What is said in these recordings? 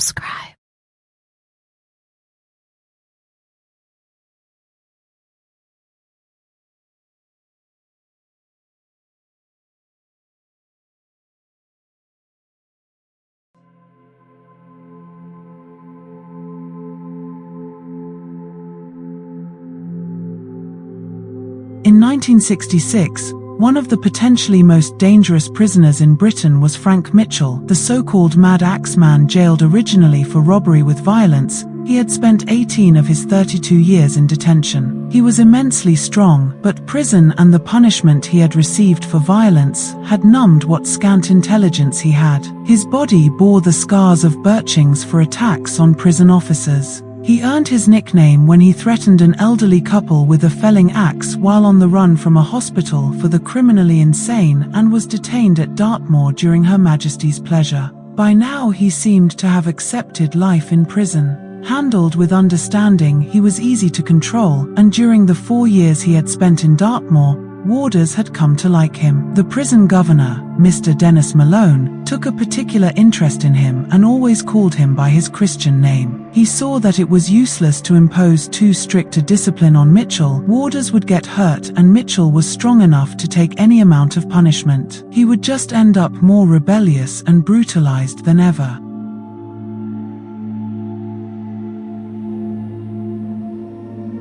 subscribe. In 1966, one of the potentially most dangerous prisoners in Britain was Frank Mitchell, the so-called Mad Axe Man. Jailed originally for robbery with violence, he had spent 18 of his 32 years in detention. He was immensely strong, but prison and the punishment he had received for violence had numbed what scant intelligence he had. His body bore the scars of birchings for attacks on prison officers. He earned his nickname when he threatened an elderly couple with a felling axe while on the run from a hospital for the criminally insane and was detained at Dartmoor during Her Majesty's pleasure. By now he seemed to have accepted life in prison. Handled with understanding, he was easy to control, and during the 4 years he had spent in Dartmoor, warders had come to like him. The prison governor, Mr. Dennis Malone, took a particular interest in him and always called him by his Christian name. He saw that it was useless to impose too strict a discipline on Mitchell. Warders would get hurt and Mitchell was strong enough to take any amount of punishment. He would just end up more rebellious and brutalized than ever.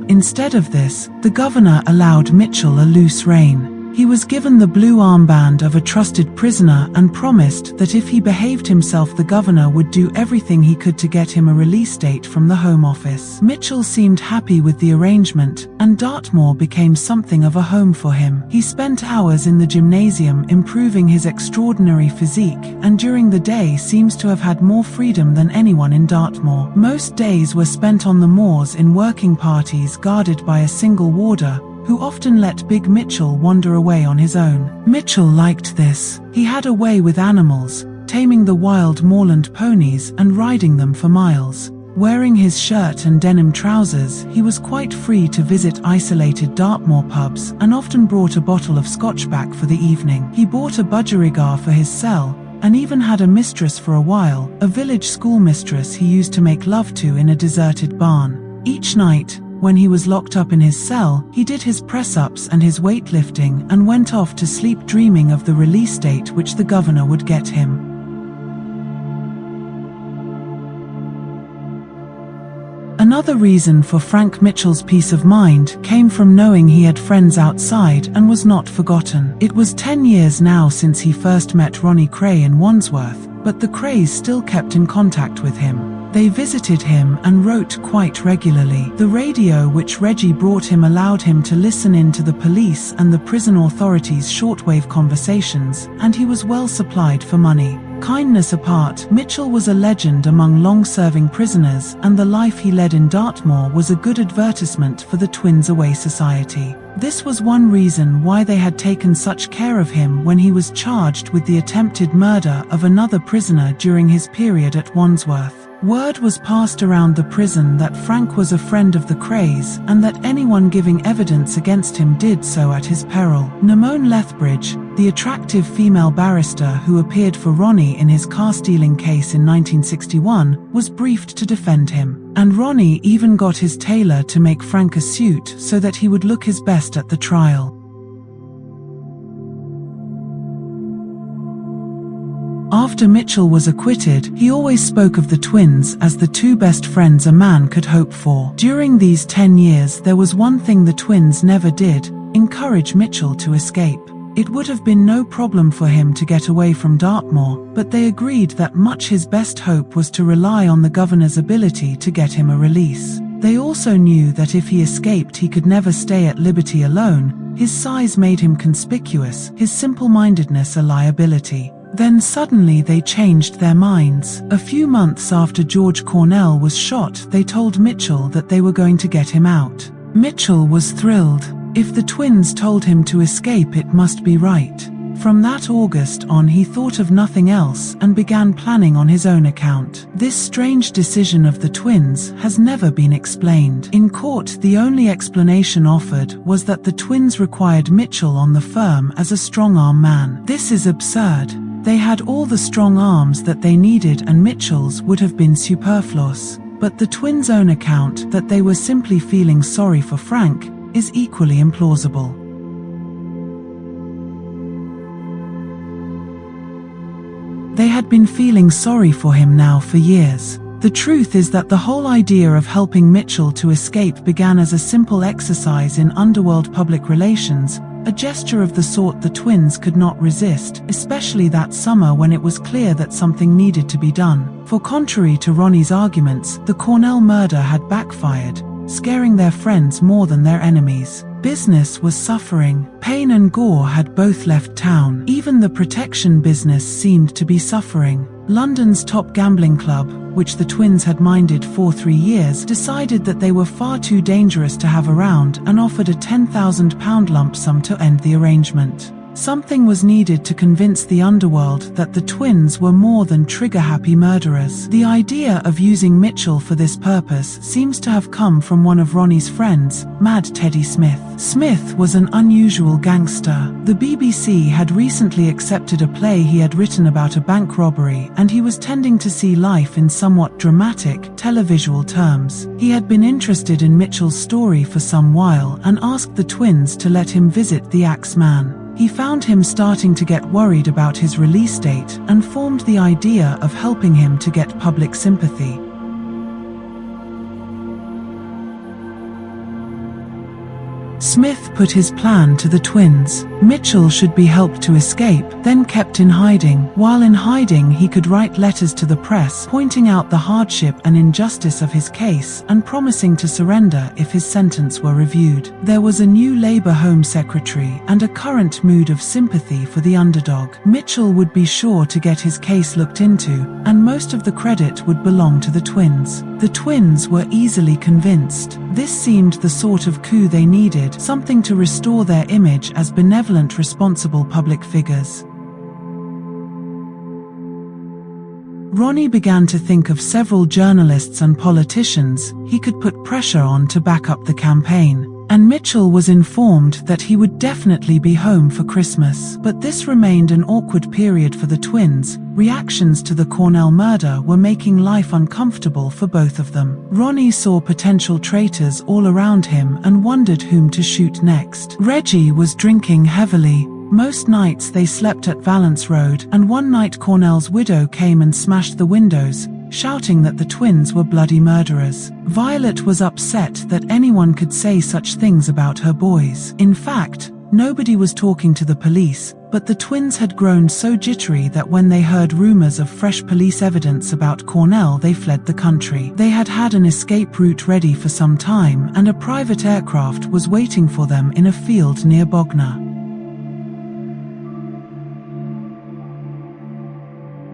Instead of this, the governor allowed Mitchell a loose rein. He was given the blue armband of a trusted prisoner and promised that if he behaved himself, the governor would do everything he could to get him a release date from the Home Office. Mitchell seemed happy with the arrangement, and Dartmoor became something of a home for him. He spent hours in the gymnasium improving his extraordinary physique, and during the day seems to have had more freedom than anyone in Dartmoor. Most days were spent on the moors in working parties guarded by a single warder, who often let Big Mitchell wander away on his own. Mitchell liked this. He had a way with animals, taming the wild moorland ponies and riding them for miles. Wearing his shirt and denim trousers, he was quite free to visit isolated Dartmoor pubs and often brought a bottle of Scotchback for the evening. He bought a budgerigar for his cell, and even had a mistress for a while, a village schoolmistress he used to make love to in a deserted barn. Each night, when he was locked up in his cell, he did his press-ups and his weightlifting and went off to sleep dreaming of the release date which the governor would get him. Another reason for Frank Mitchell's peace of mind came from knowing he had friends outside and was not forgotten. It was 10 years now since he first met Ronnie Kray in Wandsworth, but the Krays still kept in contact with him. They visited him and wrote quite regularly. The radio which Reggie brought him allowed him to listen in to the police and the prison authorities' shortwave conversations, and he was well supplied for money. Kindness apart, Mitchell was a legend among long-serving prisoners, and the life he led in Dartmoor was a good advertisement for the Twins Away Society. This was one reason why they had taken such care of him when he was charged with the attempted murder of another prisoner during his period at Wandsworth. Word was passed around the prison that Frank was a friend of the Krays, and that anyone giving evidence against him did so at his peril. Namone Lethbridge, the attractive female barrister who appeared for Ronnie in his car-stealing case in 1961, was briefed to defend him, and Ronnie even got his tailor to make Frank a suit so that he would look his best at the trial. After Mitchell was acquitted, he always spoke of the twins as the two best friends a man could hope for. During these 10 years, there was one thing the twins never did: encourage Mitchell to escape. It would have been no problem for him to get away from Dartmoor, but they agreed that much his best hope was to rely on the governor's ability to get him a release. They also knew that if he escaped, he could never stay at liberty alone. His size made him conspicuous, his simple-mindedness a liability. Then suddenly they changed their minds. A few months after George Cornell was shot, they told Mitchell that they were going to get him out. Mitchell was thrilled. If the twins told him to escape, it must be right. From that August on, he thought of nothing else and began planning on his own account. This strange decision of the twins has never been explained. In court, the only explanation offered was that the twins required Mitchell on the firm as a strong-arm man. This is absurd. They had all the strong arms that they needed, and Mitchell's would have been superfluous. But the twins' own account that they were simply feeling sorry for Frank is equally implausible. They had been feeling sorry for him now for years. The truth is that the whole idea of helping Mitchell to escape began as a simple exercise in underworld public relations, a gesture of the sort the twins could not resist, especially that summer when it was clear that something needed to be done. For contrary to Ronnie's arguments, the Cornell murder had backfired, scaring their friends more than their enemies. Business was suffering. Payne and Gore had both left town. Even the protection business seemed to be suffering. London's top gambling club, which the twins had minded for 3 years, decided that they were far too dangerous to have around and offered a £10,000 lump sum to end the arrangement. Something was needed to convince the underworld that the twins were more than trigger-happy murderers. The idea of using Mitchell for this purpose seems to have come from one of Ronnie's friends, Mad Teddy Smith. Smith was an unusual gangster. The BBC had recently accepted a play he had written about a bank robbery, and he was tending to see life in somewhat dramatic, televisual terms. He had been interested in Mitchell's story for some while and asked the twins to let him visit the Axeman. He found him starting to get worried about his release date and formed the idea of helping him to get public sympathy. Smith put his plan to the twins. Mitchell should be helped to escape, then kept in hiding. While in hiding, he could write letters to the press, pointing out the hardship and injustice of his case and promising to surrender if his sentence were reviewed. There was a new Labour Home Secretary and a current mood of sympathy for the underdog. Mitchell would be sure to get his case looked into, and most of the credit would belong to the twins. The twins were easily convinced. This seemed the sort of coup they needed, something to restore their image as benevolent, responsible public figures. Ronnie began to think of several journalists and politicians he could put pressure on to back up the campaign, and Mitchell was informed that he would definitely be home for Christmas. But this remained an awkward period for the twins. Reactions to the Cornell murder were making life uncomfortable for both of them. Ronnie saw potential traitors all around him and wondered whom to shoot next. Reggie was drinking heavily. Most nights they slept at Valence Road, and one night Cornell's widow came and smashed the windows, shouting that the twins were bloody murderers. Violet was upset that anyone could say such things about her boys. In fact, nobody was talking to the police, but the twins had grown so jittery that when they heard rumors of fresh police evidence about Cornell, they fled the country. They had had an escape route ready for some time, and a private aircraft was waiting for them in a field near Bognor.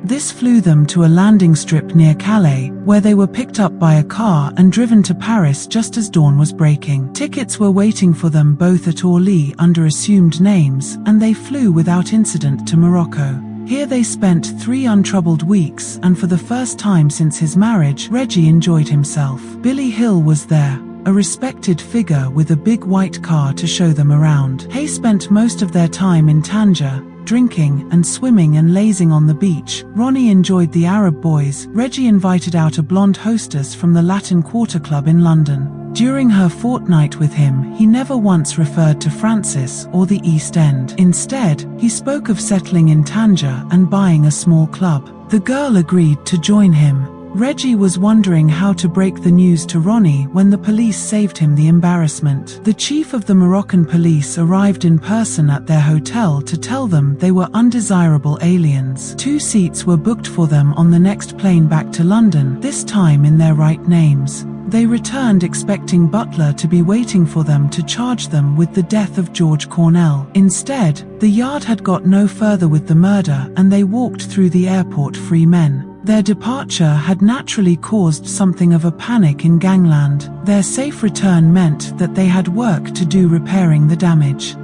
This flew them to a landing strip near Calais, where they were picked up by a car and driven to Paris just as dawn was breaking. Tickets were waiting for them both at Orly under assumed names, and they flew without incident to Morocco. Here they spent 3 untroubled weeks, and for the first time since his marriage, Reggie enjoyed himself. Billy Hill was there, a respected figure with a big white car to show them around. Hay spent most of their time in Tangier, drinking and swimming and lazing on the beach. Ronnie enjoyed the Arab boys. Reggie invited out a blonde hostess from the Latin Quarter Club in London. During her fortnight with him, he never once referred to Francis or the East End. Instead, he spoke of settling in Tangier and buying a small club. The girl agreed to join him. Reggie was wondering how to break the news to Ronnie when the police saved him the embarrassment. The chief of the Moroccan police arrived in person at their hotel to tell them they were undesirable aliens. 2 seats were booked for them on the next plane back to London, this time in their right names. They returned expecting Butler to be waiting for them to charge them with the death of George Cornell. Instead, the Yard had got no further with the murder, and they walked through the airport free men. Their departure had naturally caused something of a panic in gangland. Their safe return meant that they had work to do repairing the damage.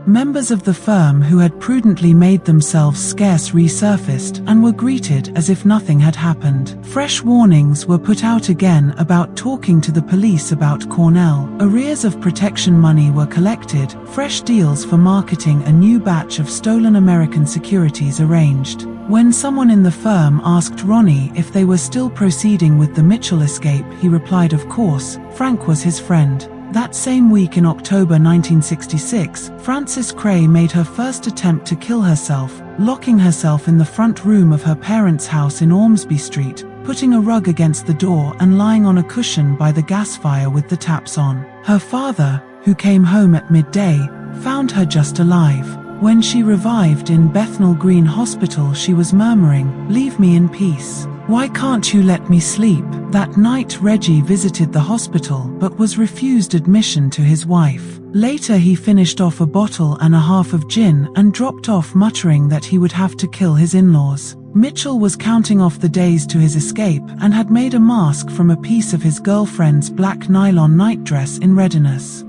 Members of the firm who had prudently made themselves scarce resurfaced and were greeted as if nothing had happened. Fresh warnings were put out again about talking to the police about Cornell. Arrears of protection money were collected, fresh deals for marketing a new batch of stolen American securities arranged. When someone in the firm asked Ronnie if they were still proceeding with the Mitchell escape, he replied of course. Frank was his friend. That same week in October 1966, Frances Kray made her first attempt to kill herself, locking herself in the front room of her parents' house in Ormsby Street, putting a rug against the door and lying on a cushion by the gas fire with the taps on. Her father, who came home at midday, found her just alive. When she revived in Bethnal Green Hospital, she was murmuring, "Leave me in peace. Why can't you let me sleep?" That night Reggie visited the hospital but was refused admission to his wife. Later he finished off a bottle and a half of gin and dropped off, muttering that he would have to kill his in-laws. Mitchell was counting off the days to his escape and had made a mask from a piece of his girlfriend's black nylon nightdress in readiness.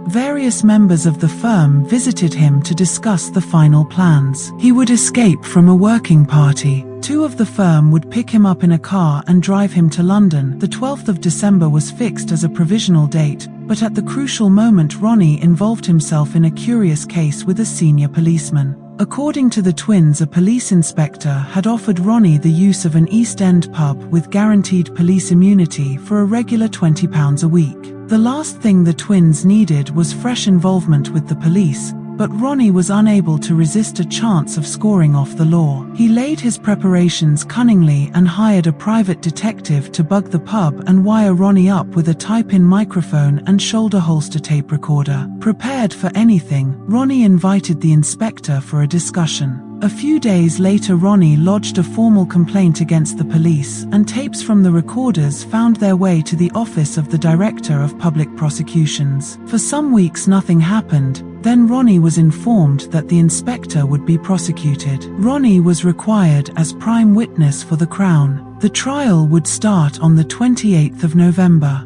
Various members of the firm visited him to discuss the final plans. He would escape from a working party. Two of the firm would pick him up in a car and drive him to London. The 12th of December was fixed as a provisional date, but at the crucial moment Ronnie involved himself in a curious case with a senior policeman. According to the twins, a police inspector had offered Ronnie the use of an East End pub with guaranteed police immunity for a regular £20 a week. The last thing the twins needed was fresh involvement with the police, but Ronnie was unable to resist a chance of scoring off the law. He laid his preparations cunningly and hired a private detective to bug the pub and wire Ronnie up with a type-in microphone and shoulder holster tape recorder. Prepared for anything, Ronnie invited the inspector for a discussion. A few days later Ronnie lodged a formal complaint against the police, and tapes from the recorders found their way to the office of the Director of Public Prosecutions. For some weeks nothing happened. Then Ronnie was informed that the inspector would be prosecuted. Ronnie was required as prime witness for the Crown. The trial would start on the 28th of November.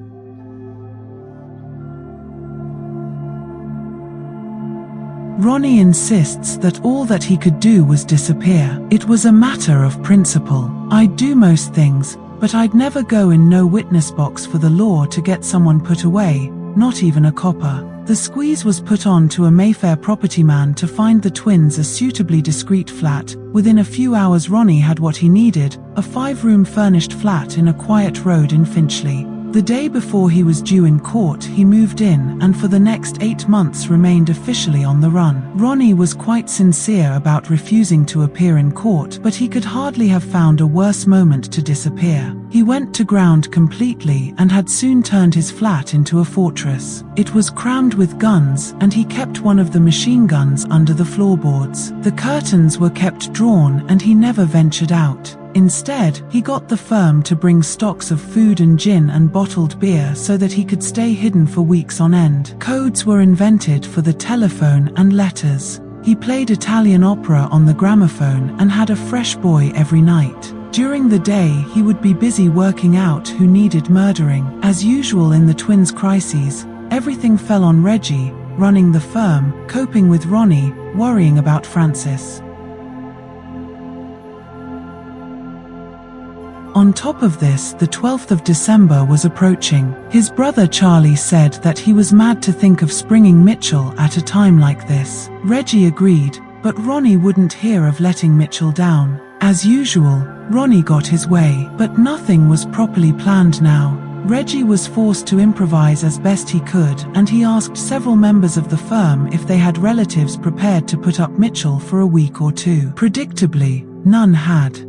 Ronnie insists that all that he could do was disappear. It was a matter of principle. I'd do most things, but I'd never go in no witness box for the law to get someone put away, not even a copper. The squeeze was put on to a Mayfair property man to find the twins a suitably discreet flat. Within a few hours Ronnie had what he needed, a 5-room furnished flat in a quiet road in Finchley. The day before he was due in court, he moved in and for the next 8 months remained officially on the run. Ronnie was quite sincere about refusing to appear in court, but he could hardly have found a worse moment to disappear. He went to ground completely and had soon turned his flat into a fortress. It was crammed with guns, and he kept one of the machine guns under the floorboards. The curtains were kept drawn and he never ventured out. Instead, he got the firm to bring stocks of food and gin and bottled beer so that he could stay hidden for weeks on end. Codes were invented for the telephone and letters. He played Italian opera on the gramophone and had a fresh boy every night. During the day, he would be busy working out who needed murdering. As usual in the twins' crises, everything fell on Reggie, running the firm, coping with Ronnie, worrying about Frances. On top of this, the 12th of December was approaching. His brother Charlie said that he was mad to think of springing Mitchell at a time like this. Reggie agreed, but Ronnie wouldn't hear of letting Mitchell down. As usual, Ronnie got his way, but nothing was properly planned now. Reggie was forced to improvise as best he could, and he asked several members of the firm if they had relatives prepared to put up Mitchell for a week or two. Predictably, none had.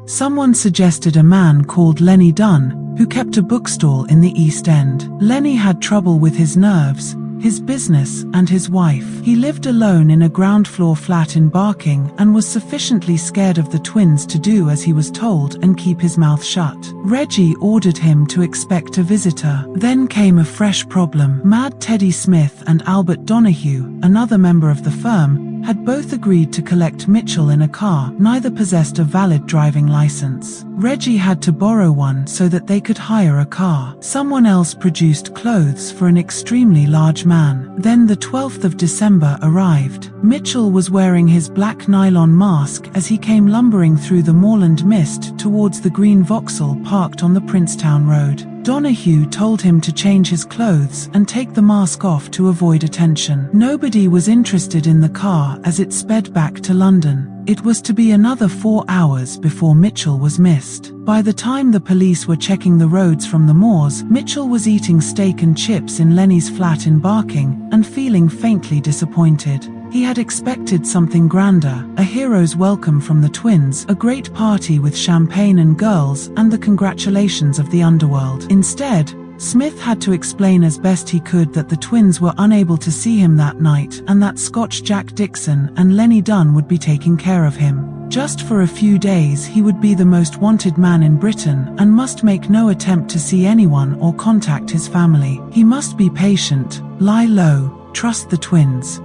Someone suggested a man called Lenny Dunn, who kept a bookstall in the East End. Lenny had trouble with his nerves, his business, and his wife. He lived alone in a ground-floor flat in Barking and was sufficiently scared of the twins to do as he was told and keep his mouth shut. Reggie ordered him to expect a visitor. Then came a fresh problem. Mad Teddy Smith and Albert Donahue, another member of the firm, had both agreed to collect Mitchell in a car. Neither possessed a valid driving license. Reggie had to borrow one so that they could hire a car. Someone else produced clothes for an extremely large man. Then the 12th of December arrived. Mitchell was wearing his black nylon mask as he came lumbering through the moorland mist towards the green Vauxhall parked on the Princetown Road. Donahue told him to change his clothes and take the mask off to avoid attention. Nobody was interested in the car as it sped back to London. It was to be another 4 hours before Mitchell was missed. By the time the police were checking the roads from the moors, Mitchell was eating steak and chips in Lenny's flat in Barking and feeling faintly disappointed. He had expected something grander, a hero's welcome from the twins, a great party with champagne and girls, and the congratulations of the underworld. Instead, Smith had to explain as best he could that the twins were unable to see him that night and that Scotch Jack Dixon and Lenny Dunn would be taking care of him. Just for a few days he would be the most wanted man in Britain and must make no attempt to see anyone or contact his family. He must be patient, lie low, trust the twins.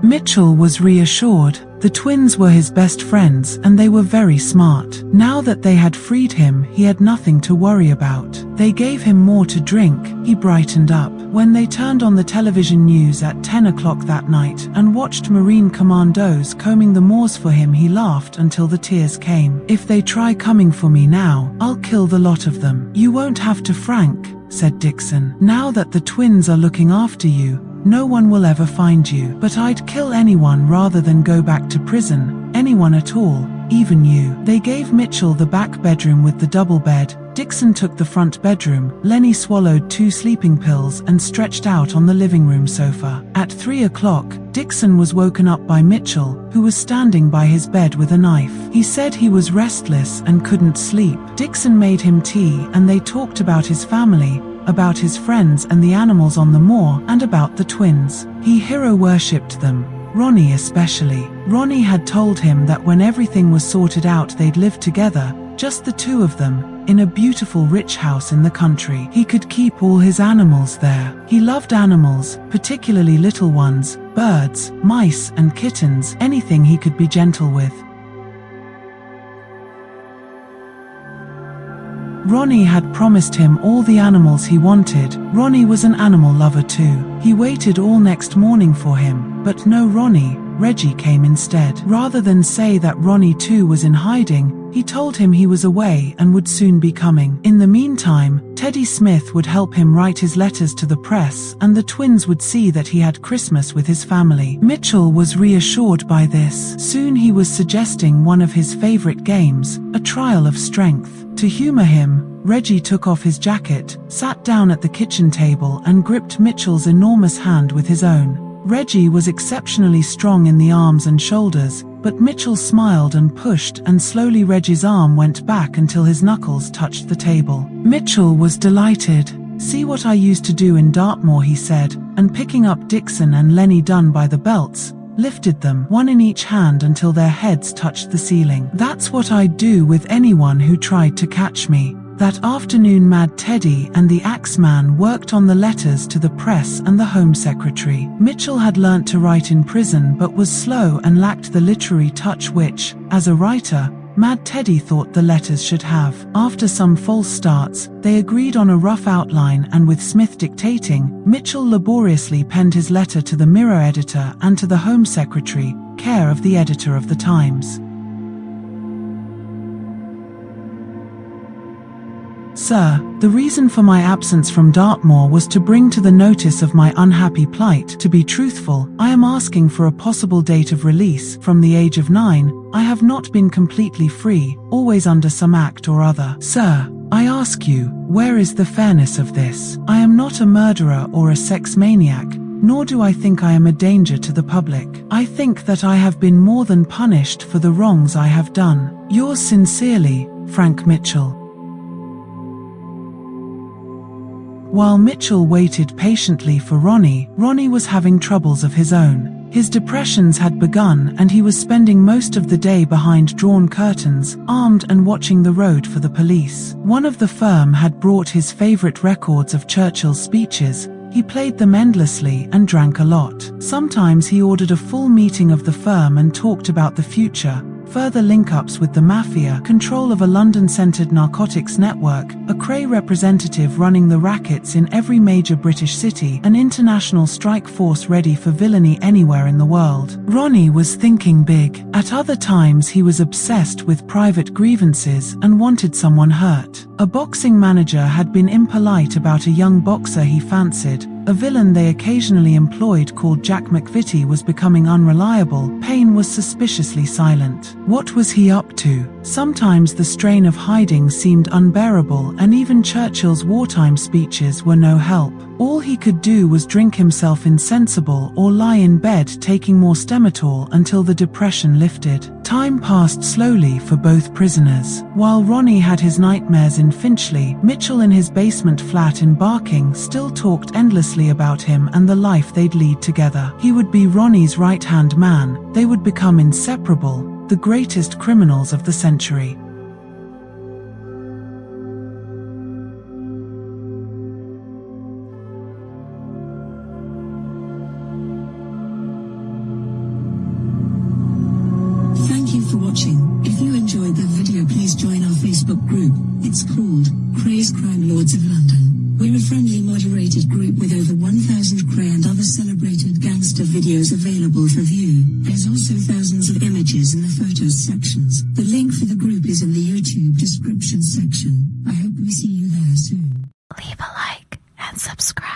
Mitchell was reassured. The twins were his best friends and they were very smart. Now that they had freed him, he had nothing to worry about. They gave him more to drink. He brightened up. When they turned on the television news at 10 o'clock that night and watched Marine commandos combing the moors for him, he laughed until the tears came. "If they try coming for me now, I'll kill the lot of them." "You won't have to, Frank," said Dixon. "Now that the twins are looking after you, no one will ever find you. But I'd kill anyone rather than go back to prison, anyone at all, even you." They gave Mitchell the back bedroom with the double bed. Dixon took the front bedroom. Lenny swallowed 2 sleeping pills and stretched out on the living room sofa. At 3 o'clock, Dixon was woken up by Mitchell, who was standing by his bed with a knife. He said he was restless and couldn't sleep. Dixon made him tea and they talked about his family, about his friends and the animals on the moor, and about the twins. He hero-worshipped them, Ronnie especially. Ronnie had told him that when everything was sorted out they'd live together, just the two of them, in a beautiful rich house in the country. He could keep all his animals there. He loved animals, particularly little ones, birds, mice and kittens, anything he could be gentle with. Ronnie had promised him all the animals he wanted. Ronnie was an animal lover too. He waited all next morning for him, but no Ronnie. Reggie came instead. Rather than say that Ronnie too was in hiding, he told him he was away and would soon be coming. In the meantime, Teddy Smith would help him write his letters to the press, and the twins would see that he had Christmas with his family. Mitchell was reassured by this. Soon he was suggesting one of his favorite games, a trial of strength. To humor him, Reggie took off his jacket, sat down at the kitchen table and gripped Mitchell's enormous hand with his own. Reggie was exceptionally strong in the arms and shoulders, but Mitchell smiled and pushed, and slowly Reggie's arm went back until his knuckles touched the table. Mitchell was delighted. "See what I used to do in Dartmoor," he said, and picking up Dixon and Lenny Dunn by the belts, lifted them, one in each hand until their heads touched the ceiling. "That's what I'd do with anyone who tried to catch me." That afternoon Mad Teddy and the Axeman worked on the letters to the press and the Home Secretary. Mitchell had learnt to write in prison but was slow and lacked the literary touch which, as a writer, Mad Teddy thought the letters should have. After some false starts, they agreed on a rough outline, and with Smith dictating, Mitchell laboriously penned his letter to the Mirror editor and to the Home Secretary, care of the editor of the Times. "Sir, the reason for my absence from Dartmoor was to bring to the notice of my unhappy plight. To be truthful, I am asking for a possible date of release. From the age of 9, I have not been completely free, always under some act or other. Sir, I ask you, where is the fairness of this? I am not a murderer or a sex maniac, nor do I think I am a danger to the public. I think that I have been more than punished for the wrongs I have done. Yours sincerely, Frank Mitchell." While Mitchell waited patiently for Ronnie was having troubles of his own. His depressions had begun and he was spending most of the day behind drawn curtains, armed and watching the road for the police. One of the firm had brought his favorite records of Churchill's speeches, He played them endlessly and drank a lot. Sometimes he ordered a full meeting of the firm and talked about the future. Further link-ups with the mafia, control of a London-centered narcotics network, a Kray representative running the rackets in every major British city, an international strike force ready for villainy anywhere in the world. Ronnie was thinking big. At other times he was obsessed with private grievances and wanted someone hurt. A boxing manager had been impolite about a young boxer he fancied. A villain they occasionally employed called Jack McVitie was becoming unreliable. Payne was suspiciously silent. What was he up to? Sometimes the strain of hiding seemed unbearable, and even Churchill's wartime speeches were no help. All he could do was drink himself insensible or lie in bed taking more Stematol until the depression lifted. Time passed slowly for both prisoners. While Ronnie had his nightmares in Finchley, Mitchell in his basement flat in Barking still talked endlessly about him and the life they'd lead together. He would be Ronnie's right-hand man. They would become inseparable, the greatest criminals of the century. Thank you for watching. If you enjoyed the video, please join our Facebook group. It's called Krays Crime Lords of London. We're a friendly moderated group with over 1,000 Kray and other celebrated gangster videos available for view. There's also thousands of images in the photos sections. The link for the group is in the YouTube description section. I hope we see you there soon. Leave a like and subscribe.